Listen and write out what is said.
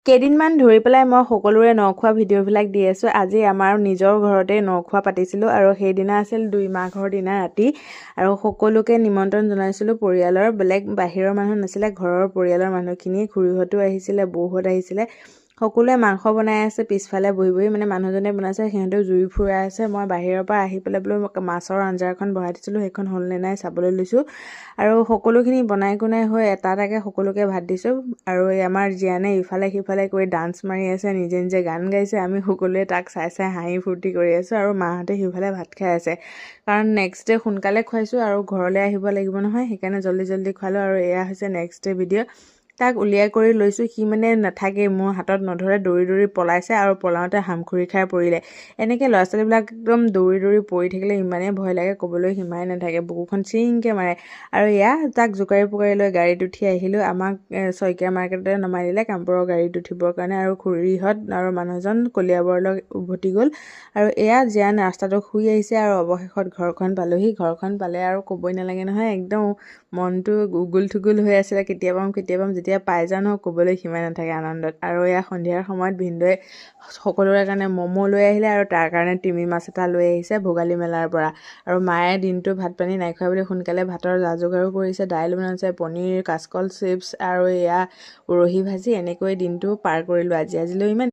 কেইদিনমান ধৰি পেলাই মই সকলোৰে নখোৱা ভিডিঅ'বিলাক দি আছোঁ। আজি আমাৰ নিজৰ ঘৰতে নখোৱা পাতিছিলোঁ আৰু সেইদিনা আছিল 2 মাঘৰ দিনা ৰাতি আৰু সকলোকে নিমন্ত্ৰণ জনাইছিলোঁ। পৰিয়ালৰ বেলেগ বাহিৰৰ মানুহ নাছিলে, ঘৰৰ পৰিয়ালৰ মানুহখিনি, খুৰীহঁতো আহিছিলে, বৌহঁত আহিছিলে। সকলোৱে মাংস বনাই আছে পিছফালে বহি বহি, মানে মানুহজনে বনাইছে, সিহঁতেও জুই ফুৰাই আছে। মই বাহিৰৰ পৰা আহি পেলাই বোলো মাছৰ আঞ্জা এখন বহাই দিছিলোঁ, সেইখন হ'লনে নাই চাবলৈ লৈছোঁ আৰু সকলোখিনি বনাই কোনাই হৈ এটা এটাকৈ সকলোকে ভাত দিছোঁ। আৰু আমাৰ জীয়ানে ইফালে সিফালে কৰি ডান্স মাৰি আছে, নিজে নিজে গান গাইছে। আমি সকলোৱে তাক চাই চাই হাঁহি ফূৰ্তি কৰি আছোঁ আৰু মাহঁতে সিফালে ভাত খাই আছে, কাৰণ নেক্সট ডে সোনকালে খুৱাইছোঁ আৰু ঘৰলৈ আহিব লাগিব নহয়, সেইকাৰণে জল্দি জল্দি খোৱালোঁ। আৰু এয়া হৈছে নেক্সট ডে ভিডিঅ'। তাক উলিয়াই কৰি লৈছোঁ, সি মানে নাথাকেই, মোৰ হাতত নধৰে, দৌৰি দৌৰি পলাইছে আৰু পলাওঁতে হামখুৰি খাই পৰিলে। এনেকৈ ল'ৰা ছোৱালীবিলাক একদম দৌৰি দৌৰি পৰি থাকিলে ইমানেই ভয় লাগে, ক'বলৈ সীমাই নাথাকে, বুকুখন চিংকৈ মাৰে। আৰু এয়া তাক জোকাৰি পোকাৰি লৈ গাড়ীত উঠি আহিলোঁ। আমাক শইকীয়া মাৰ্কেটতে নমাই দিলে কামপুৰৰ গাড়ীত উঠিবৰ কাৰণে, আৰু খুৰীহঁত আৰু মানুহজন কলিয়াবৰলৈ উভতি গ'ল। আৰু এয়া জীয়ান ৰাস্তাটো শুই আহিছে আৰু অৱশেষত ঘৰখন পালোহি। ঘৰখন পালে আৰু ক'বই নালাগে নহয়, একদম মনটো উগুল থুগুল হৈ আছিলে। কেতিয়াবা যেতিয়া পাই যাওঁ নহয়, ক'বলৈ সীমাই নাথাকে আনন্দত। আৰু এয়া সন্ধিয়াৰ সময়ত ভিনদেউৱে সকলোৰে কাৰণে ম'ম' লৈ আহিলে আৰু তাৰ কাৰণে তিমি মাছ এটা লৈ আহিছে ভোগালী মেলাৰ পৰা। আৰু মায়ে দিনটো ভাত পানী নাই খোৱা বুলি সোনকালে ভাতৰ যা যোগাৰো কৰিছে, দাইল বনাইছে, পনীৰ, কাচকল চিপছ আৰু এয়া উৰহি ভাজি। এনেকৈ দিনটো পাৰ কৰিলোঁ আজিলৈ ইমান।